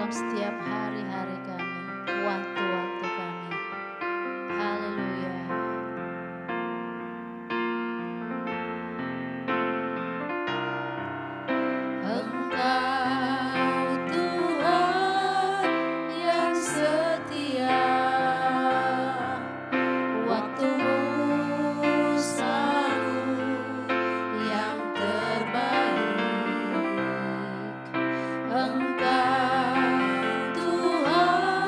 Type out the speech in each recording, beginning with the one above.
dalam setiap hari-hari kami, waktu-waktu kami. Haleluya. Engkau Tuhan yang setia, waktumu selalu yang terbaik. Engkau Tuhan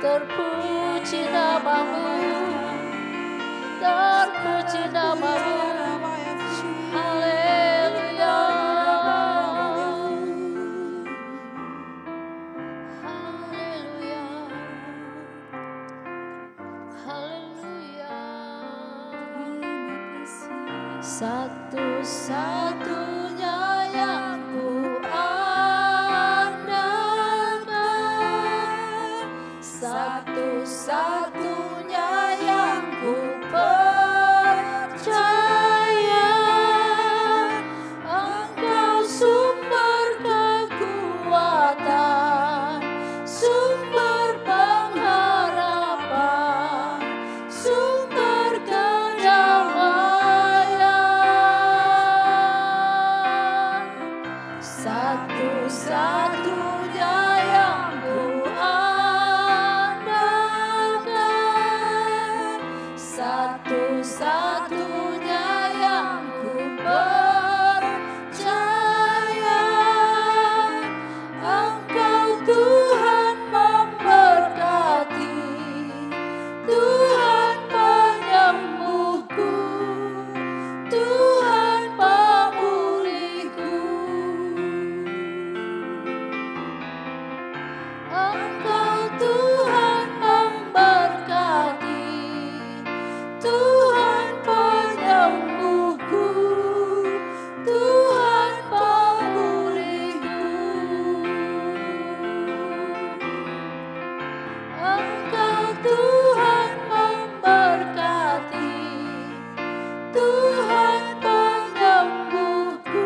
terpuji namamu, terpuji namamu. Haleluya, haleluya, haleluya. Satu-satunya yang ku andalkan, satu-satunya yang ku percaya, Engkau sumber kekuatan, sumber pengharapan, sumber kedamaian. Satu-satunya yang ku andalkan, satu-satunya yang ku percaya, Engkau Tuhan memberkati, Tuhan penyembuhku, Tuhan pemulihku. Engkau Tuhan memberkati, Tuhan penyembuhku, Tuhan pemulihku. Engkau Tuhan memberkati, Tuhan penyembuhku,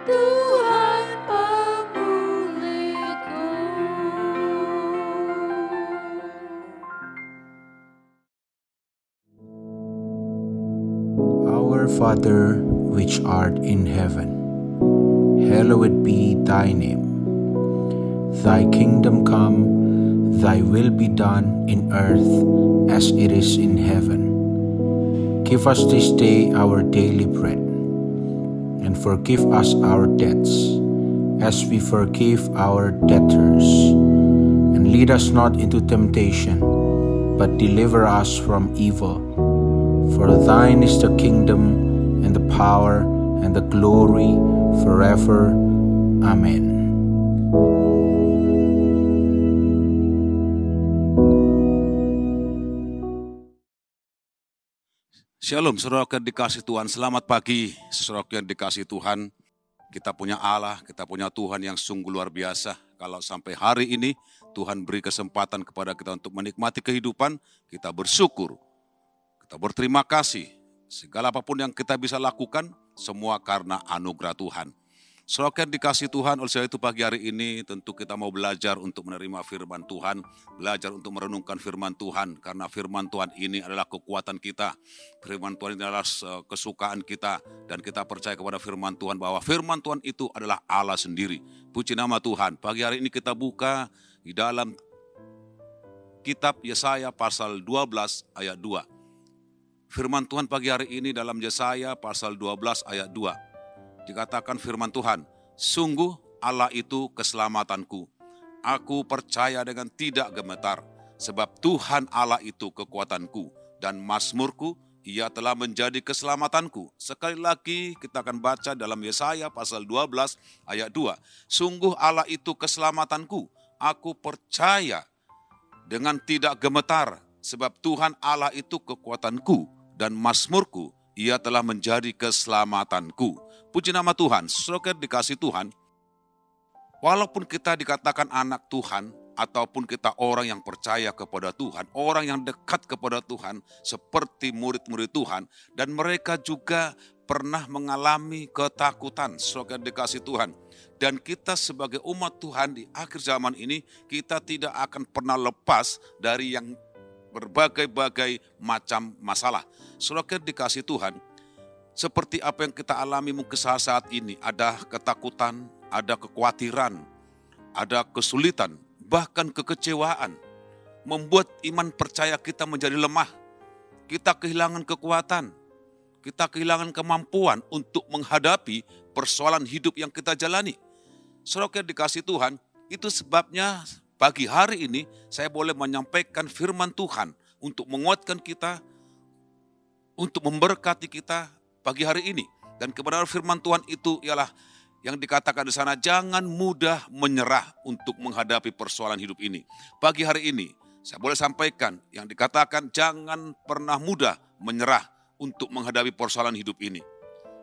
Tuhan pemulihku. Our Father, which art in heaven, hallowed be thy name. Thy kingdom come, thy will be done in earth as it is in heaven. Give us this day our daily bread, and forgive us our debts, as we forgive our debtors. And lead us not into temptation, but deliver us from evil. For thine is the kingdom, and the power, and the glory, forever. Amen. Shalom, saudara yang dikasih Tuhan. Selamat pagi, saudara yang dikasih Tuhan. Kita punya Allah, kita punya Tuhan yang sungguh luar biasa. Kalau sampai hari ini Tuhan beri kesempatan kepada kita untuk menikmati kehidupan, kita bersyukur. Kita berterima kasih. Segala apapun yang kita bisa lakukan, semua karena anugerah Tuhan. Saudara yang dikasih Tuhan, oleh sebab itu pagi hari ini tentu kita mau belajar untuk menerima firman Tuhan, belajar untuk merenungkan firman Tuhan, karena firman Tuhan ini adalah kekuatan kita, firman Tuhan ini adalah kesukaan kita, dan kita percaya kepada firman Tuhan bahwa firman Tuhan itu adalah Allah sendiri. Puji nama Tuhan. Pagi hari ini kita buka di dalam kitab Yesaya pasal 12 ayat 2. Firman Tuhan pagi hari ini dalam Yesaya pasal 12 ayat 2. Dikatakan firman Tuhan, sungguh Allah itu keselamatanku. Aku percaya dengan tidak gemetar, sebab Tuhan Allah itu kekuatanku dan mazmurku, Ia telah menjadi keselamatanku. Sekali lagi kita akan baca dalam Yesaya pasal 12 ayat 2. Sungguh Allah itu keselamatanku, aku percaya dengan tidak gemetar, sebab Tuhan Allah itu kekuatanku dan mazmurku, Ia telah menjadi keselamatanku. Puji nama Tuhan, saudara dikasih Tuhan, walaupun kita dikatakan anak Tuhan, ataupun kita orang yang percaya kepada Tuhan, orang yang dekat kepada Tuhan, seperti murid-murid Tuhan, dan mereka juga pernah mengalami ketakutan, saudara dikasih Tuhan. Dan kita sebagai umat Tuhan di akhir zaman ini, kita tidak akan pernah lepas dari yang berbagai-bagai macam masalah. Saudara dikasih Tuhan, seperti apa yang kita alami mungkin saat ini, ada ketakutan, ada kekhawatiran, ada kesulitan, bahkan kekecewaan, membuat iman percaya kita menjadi lemah. Kita kehilangan kekuatan, kita kehilangan kemampuan untuk menghadapi persoalan hidup yang kita jalani. Saudara dikasih Tuhan, itu sebabnya pagi hari ini saya boleh menyampaikan firman Tuhan untuk menguatkan kita, untuk memberkati kita pagi hari ini. Dan kebenaran firman Tuhan itu ialah yang dikatakan di sana, jangan mudah menyerah untuk menghadapi persoalan hidup ini. Pagi hari ini saya boleh sampaikan yang dikatakan jangan pernah mudah menyerah untuk menghadapi persoalan hidup ini.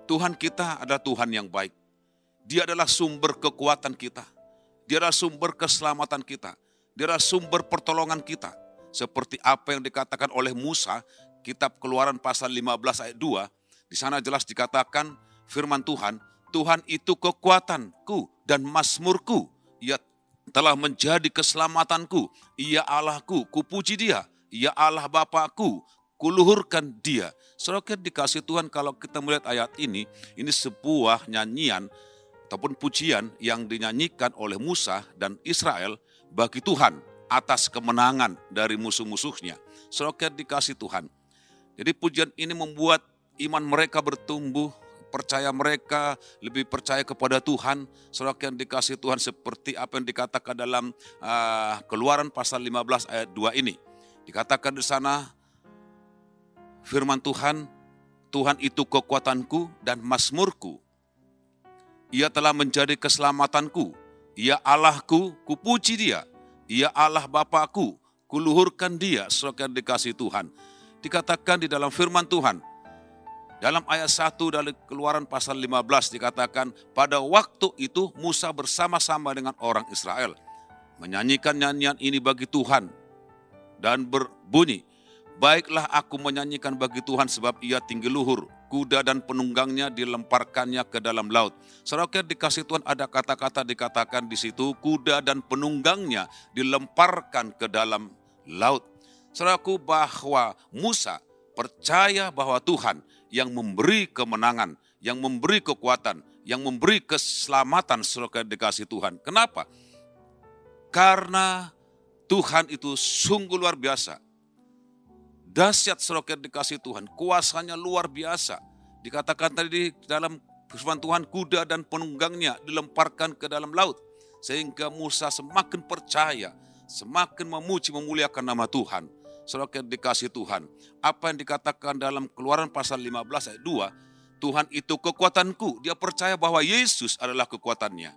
Tuhan kita adalah Tuhan yang baik. Dia adalah sumber kekuatan kita. Dia adalah sumber keselamatan kita. Dia adalah sumber pertolongan kita. Seperti apa yang dikatakan oleh Musa, kitab Keluaran pasal 15 ayat 2, di sana jelas dikatakan firman Tuhan, Tuhan itu kekuatanku dan mazmurku. Ia telah menjadi keselamatanku. Ia Allahku, kupuji dia. Ia Allah Bapakku, kuluhurkan dia. Saudara dikasih Tuhan, kalau kita melihat ayat ini sebuah nyanyian ataupun pujian yang dinyanyikan oleh Musa dan Israel bagi Tuhan atas kemenangan dari musuh-musuhnya. Saudara dikasih Tuhan. Jadi pujian ini membuat iman mereka bertumbuh, percaya mereka lebih percaya kepada Tuhan. Saudara yang dikasih Tuhan, seperti apa yang dikatakan dalam Keluaran pasal 15 ayat 2 ini. Dikatakan di sana firman Tuhan, Tuhan itu kekuatanku dan mazmurku. Ia telah menjadi keselamatanku. Ia Allahku, kupuji dia. Ia Allah Bapakku, kuluhurkan dia. Saudara yang dikasih Tuhan. Dikatakan di dalam firman Tuhan, dalam ayat 1 dari Keluaran pasal 15 dikatakan, pada waktu itu Musa bersama-sama dengan orang Israel menyanyikan nyanyian ini bagi Tuhan dan berbunyi, baiklah aku menyanyikan bagi Tuhan sebab ia tinggi luhur, kuda dan penunggangnya dilemparkannya ke dalam laut. Saudara dikasih Tuhan, ada kata-kata dikatakan di situ, kuda dan penunggangnya dilemparkan ke dalam laut. Saudaraku, bahwa Musa percaya bahwa Tuhan yang memberi kemenangan, yang memberi kekuatan, yang memberi keselamatan, saudara dikasih Tuhan. Kenapa? Karena Tuhan itu sungguh luar biasa. Dahsyat saudara dikasih Tuhan, kuasanya luar biasa. Dikatakan tadi dalam firman Tuhan, kuda dan penunggangnya dilemparkan ke dalam laut. Sehingga Musa semakin percaya, semakin memuji memuliakan nama Tuhan. Saudara dikasih Tuhan, apa yang dikatakan dalam Keluaran pasal 15 ayat 2, Tuhan itu kekuatanku. Dia percaya bahwa Yesus adalah kekuatannya.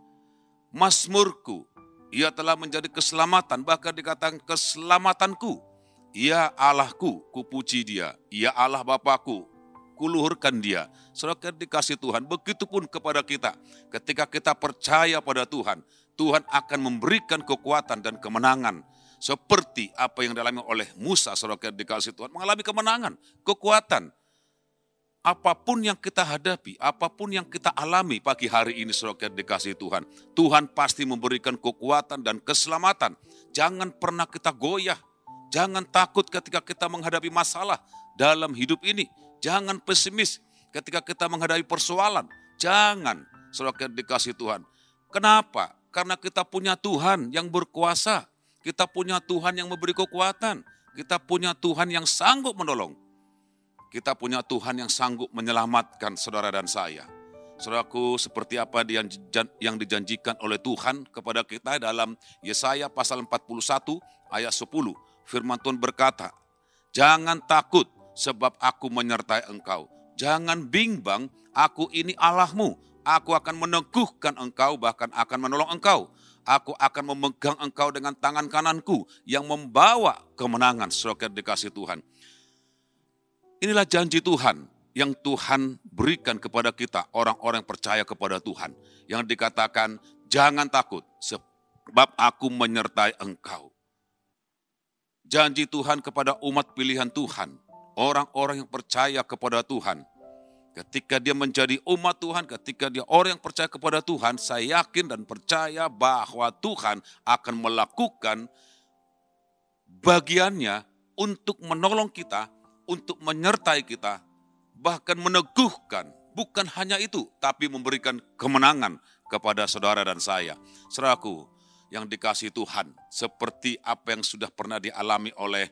Mazmurku, ia telah menjadi keselamatan, bahkan dikatakan keselamatanku. Ia Allahku, kupuji dia. Ia Allah Bapakku, kuluhurkan dia. Saudara dikasih Tuhan, begitupun kepada kita. Ketika kita percaya pada Tuhan, Tuhan akan memberikan kekuatan dan kemenangan. Seperti apa yang dialami oleh Musa, saudara dikasih Tuhan, mengalami kemenangan, kekuatan. Apapun yang kita hadapi, apapun yang kita alami pagi hari ini, saudara dikasih Tuhan, Tuhan pasti memberikan kekuatan dan keselamatan. Jangan pernah kita goyah, jangan takut ketika kita menghadapi masalah dalam hidup ini. Jangan pesimis ketika kita menghadapi persoalan. Jangan, saudara dikasih Tuhan. Kenapa? Karena kita punya Tuhan yang berkuasa. Kita punya Tuhan yang memberi kekuatan. Kita punya Tuhan yang sanggup menolong. Kita punya Tuhan yang sanggup menyelamatkan saudara dan saya. Saudaraku, seperti apa yang dijanjikan oleh Tuhan kepada kita dalam Yesaya pasal 41 ayat 10. Firman Tuhan berkata, jangan takut sebab aku menyertai engkau. Jangan bimbang, aku ini Allahmu. Aku akan meneguhkan engkau, bahkan akan menolong engkau. Aku akan memegang engkau dengan tangan kananku yang membawa kemenangan. Saudara dikasih Tuhan. Inilah janji Tuhan yang Tuhan berikan kepada kita, orang-orang yang percaya kepada Tuhan. Yang dikatakan, jangan takut sebab aku menyertai engkau. Janji Tuhan kepada umat pilihan Tuhan, orang-orang yang percaya kepada Tuhan. Ketika dia menjadi umat Tuhan, ketika dia orang yang percaya kepada Tuhan, saya yakin dan percaya bahwa Tuhan akan melakukan bagiannya untuk menolong kita, untuk menyertai kita, bahkan meneguhkan. Bukan hanya itu, tapi memberikan kemenangan kepada saudara dan saya. Saudaraku yang dikasih Tuhan, seperti apa yang sudah pernah dialami oleh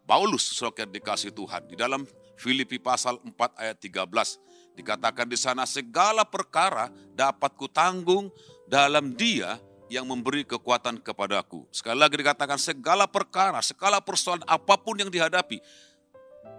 Paulus, saudara yang dikasih Tuhan. Di dalam Filipi pasal 4 ayat 13, dikatakan di sana, segala perkara dapat kutanggung dalam Dia yang memberi kekuatan kepadaku. Sekali lagi dikatakan segala perkara, segala persoalan apapun yang dihadapi,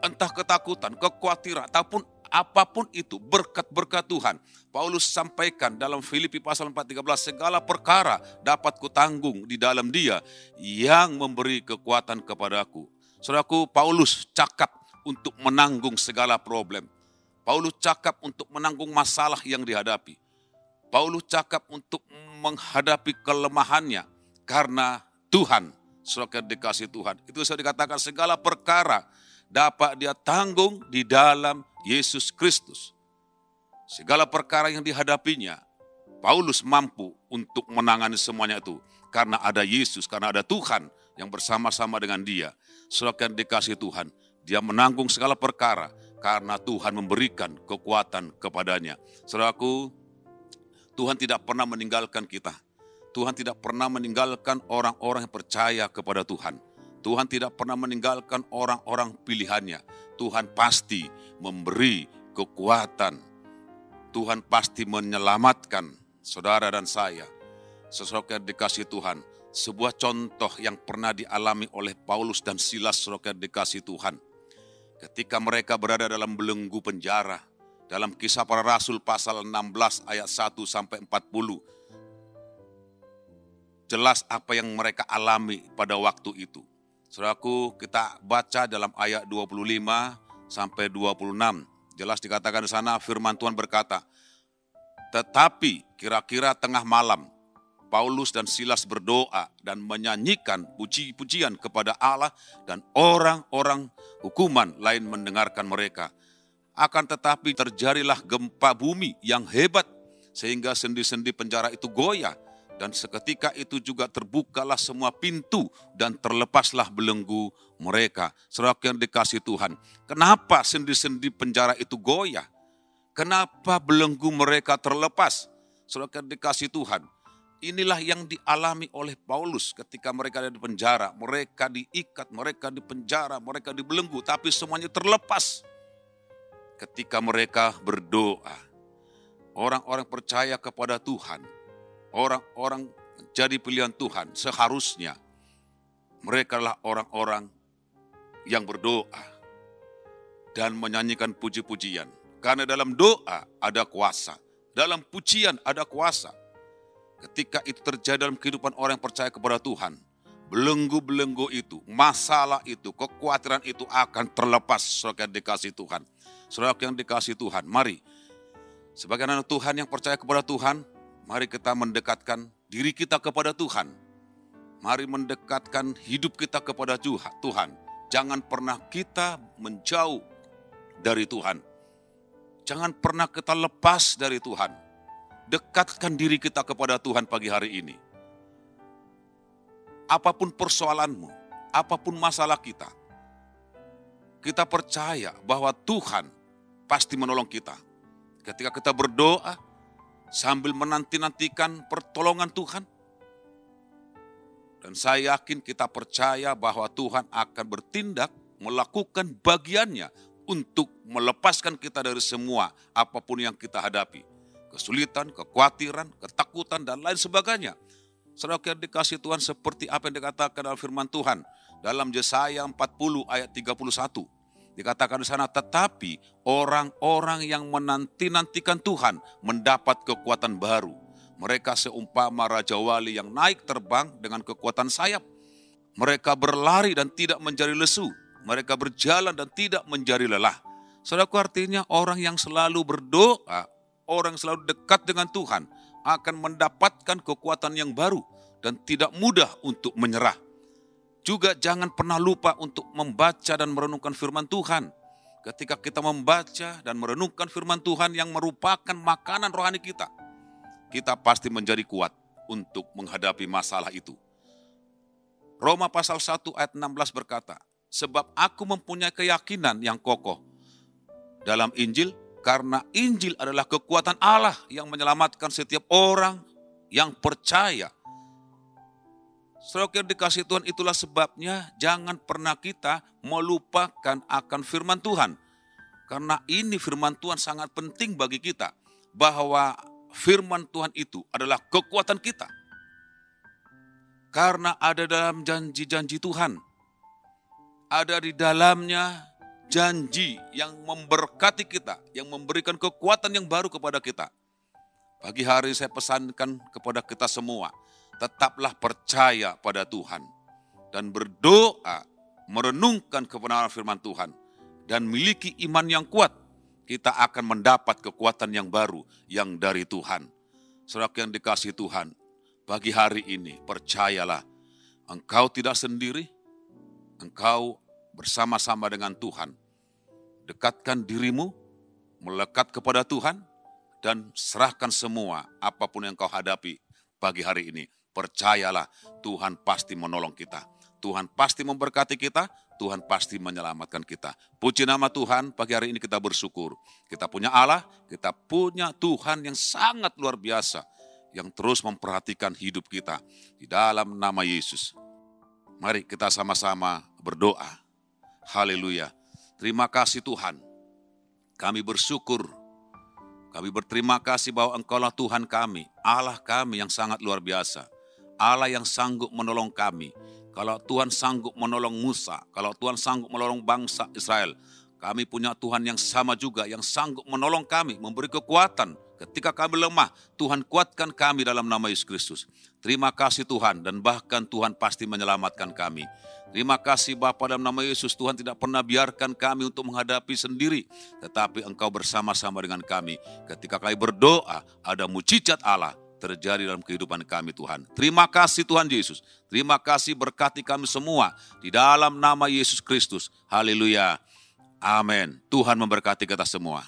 entah ketakutan, kekhawatiran, ataupun apapun itu, berkat-berkat Tuhan. Paulus sampaikan dalam Filipi pasal 4:13, segala perkara dapat kutanggung di dalam Dia yang memberi kekuatan kepadaku. Saudaraku, Paulus cakap untuk menanggung segala problem. Paulus cakap untuk menanggung masalah yang dihadapi. Paulus cakap untuk menghadapi kelemahannya karena Tuhan, saudara dikasih Tuhan. Itu saya dikatakan segala perkara dapat dia tanggung di dalam Yesus Kristus. Segala perkara yang dihadapinya, Paulus mampu untuk menangani semuanya itu. Karena ada Yesus, karena ada Tuhan yang bersama-sama dengan dia. Saudara dikasih Tuhan, dia menanggung segala perkara karena Tuhan memberikan kekuatan kepadanya. Saudaraku, Tuhan tidak pernah meninggalkan kita. Tuhan tidak pernah meninggalkan orang-orang yang percaya kepada Tuhan. Tuhan tidak pernah meninggalkan orang-orang pilihannya. Tuhan pasti memberi kekuatan. Tuhan pasti menyelamatkan saudara dan saya. Saudara dikasih Tuhan. Sebuah contoh yang pernah dialami oleh Paulus dan Silas, saudara dikasih Tuhan. Ketika mereka berada dalam belenggu penjara, dalam Kisah Para Rasul pasal 16 ayat 1-40. Jelas apa yang mereka alami pada waktu itu. Saudaraku, kita baca dalam ayat 25-26. Jelas dikatakan di sana, firman Tuhan berkata, tetapi kira-kira tengah malam, Paulus dan Silas berdoa dan menyanyikan puji-pujian kepada Allah, dan orang-orang hukuman lain mendengarkan mereka. Akan tetapi terjadilah gempa bumi yang hebat, sehingga sendi-sendi penjara itu goyah. Dan seketika itu juga terbukalah semua pintu dan terlepaslah belenggu mereka. Saudara yang dikasih Tuhan, kenapa sendi-sendi penjara itu goyah? Kenapa belenggu mereka terlepas? Saudara yang dikasih Tuhan, inilah yang dialami oleh Paulus ketika mereka ada di penjara. Mereka diikat, mereka dipenjara, mereka dibelenggu, tapi semuanya terlepas. Ketika mereka berdoa, orang-orang percaya kepada Tuhan, orang-orang menjadi pilihan Tuhan, seharusnya mereka adalah orang-orang yang berdoa dan menyanyikan puji-pujian. Karena dalam doa ada kuasa, dalam pujian ada kuasa. Ketika itu terjadi dalam kehidupan orang yang percaya kepada Tuhan, belenggu-belenggu itu, masalah itu, kekhawatiran itu akan terlepas. Saudara yang dikasih Tuhan. Saudara yang dikasih Tuhan, mari sebagai anak Tuhan yang percaya kepada Tuhan, mari kita mendekatkan diri kita kepada Tuhan. Mari mendekatkan hidup kita kepada Tuhan. Jangan pernah kita menjauh dari Tuhan. Jangan pernah kita lepas dari Tuhan. Dekatkan diri kita kepada Tuhan pagi hari ini. Apapun persoalanmu, apapun masalah kita, kita percaya bahwa Tuhan pasti menolong kita. Ketika kita berdoa, sambil menanti-nantikan pertolongan Tuhan. Dan saya yakin kita percaya bahwa Tuhan akan bertindak, melakukan bagiannya untuk melepaskan kita dari semua apapun yang kita hadapi. Kesulitan, kekhawatiran, ketakutan, dan lain sebagainya. Saudara yang dikasih Tuhan, seperti apa yang dikatakan dalam firman Tuhan dalam Yesaya 40 ayat 31. Dikatakan di sana, tetapi orang-orang yang menanti-nantikan Tuhan mendapat kekuatan baru. Mereka seumpama Raja Wali yang naik terbang dengan kekuatan sayap. Mereka berlari dan tidak menjadi lesu. Mereka berjalan dan tidak menjadi lelah. Saudaraku, artinya orang yang selalu berdoa, orang yang selalu dekat dengan Tuhan akan mendapatkan kekuatan yang baru dan tidak mudah untuk menyerah. Juga jangan pernah lupa untuk membaca dan merenungkan firman Tuhan. Ketika kita membaca dan merenungkan firman Tuhan yang merupakan makanan rohani kita, kita pasti menjadi kuat untuk menghadapi masalah itu. Roma pasal 1 ayat 16 berkata, sebab aku mempunyai keyakinan yang kokoh dalam Injil, karena Injil adalah kekuatan Allah yang menyelamatkan setiap orang yang percaya. Saudara yang dikasih Tuhan, itulah sebabnya jangan pernah kita melupakan akan firman Tuhan. Karena ini firman Tuhan sangat penting bagi kita. Bahwa firman Tuhan itu adalah kekuatan kita. Karena ada dalam janji-janji Tuhan. Ada di dalamnya janji yang memberkati kita, yang memberikan kekuatan yang baru kepada kita. Pagi hari saya pesankan kepada kita semua, tetaplah percaya pada Tuhan dan berdoa, merenungkan kebenaran firman Tuhan dan miliki iman yang kuat. Kita akan mendapat kekuatan yang baru yang dari Tuhan. Saudara yang dikasihi Tuhan, pagi hari ini percayalah, engkau tidak sendiri. Engkau bersama-sama dengan Tuhan. Dekatkan dirimu, melekat kepada Tuhan, dan serahkan semua apapun yang kau hadapi pagi hari ini. Percayalah, Tuhan pasti menolong kita. Tuhan pasti memberkati kita, Tuhan pasti menyelamatkan kita. Puji nama Tuhan, pagi hari ini kita bersyukur. Kita punya Allah, kita punya Tuhan yang sangat luar biasa, yang terus memperhatikan hidup kita. Di dalam nama Yesus. Mari kita sama-sama berdoa. Haleluya. Terima kasih Tuhan. Kami bersyukur. Kami berterima kasih bahwa Engkaulah Tuhan kami. Allah kami yang sangat luar biasa. Allah yang sanggup menolong kami. Kalau Tuhan sanggup menolong Musa. Kalau Tuhan sanggup menolong bangsa Israel. Kami punya Tuhan yang sama juga. Yang sanggup menolong kami. Memberi kekuatan. Ketika kami lemah, Tuhan kuatkan kami dalam nama Yesus Kristus. Terima kasih Tuhan, dan bahkan Tuhan pasti menyelamatkan kami. Terima kasih Bapa, dalam nama Yesus, Tuhan tidak pernah biarkan kami untuk menghadapi sendiri. Tetapi Engkau bersama-sama dengan kami. Ketika kami berdoa, ada mujizat Allah terjadi dalam kehidupan kami Tuhan. Terima kasih Tuhan Yesus. Terima kasih, berkati kami semua. Di dalam nama Yesus Kristus. Haleluya. Amin. Tuhan memberkati kita semua.